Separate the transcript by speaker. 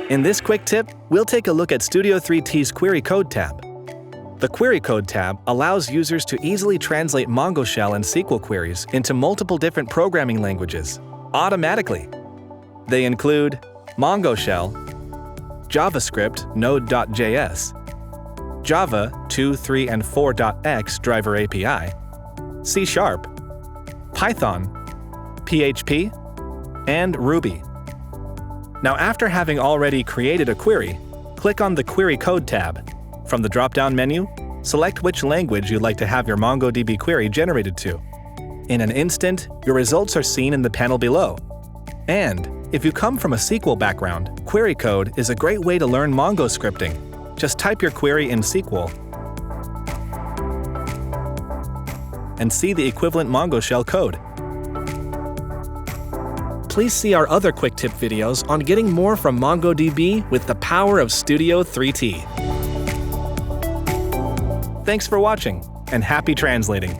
Speaker 1: In this quick tip, we'll take a look at Studio 3T's Query Code tab. The Query Code tab allows users to easily translate Mongo Shell and SQL queries into multiple different programming languages automatically. They include Mongo Shell, JavaScript Node.js, Java 2, 3, and 4.x driver API, C#, Python, PHP, and Ruby. Now, after having already created a query, click on the Query Code tab. From the drop-down menu, select which language you'd like to have your MongoDB query generated to. In an instant, your results are seen in the panel below. And if you come from a SQL background, Query Code is a great way to learn Mongo scripting. Just type your query in SQL and see the equivalent Mongo Shell code. Please see our other quick tip videos on getting more from MongoDB with the power of Studio 3T. Thanks for watching, and happy translating!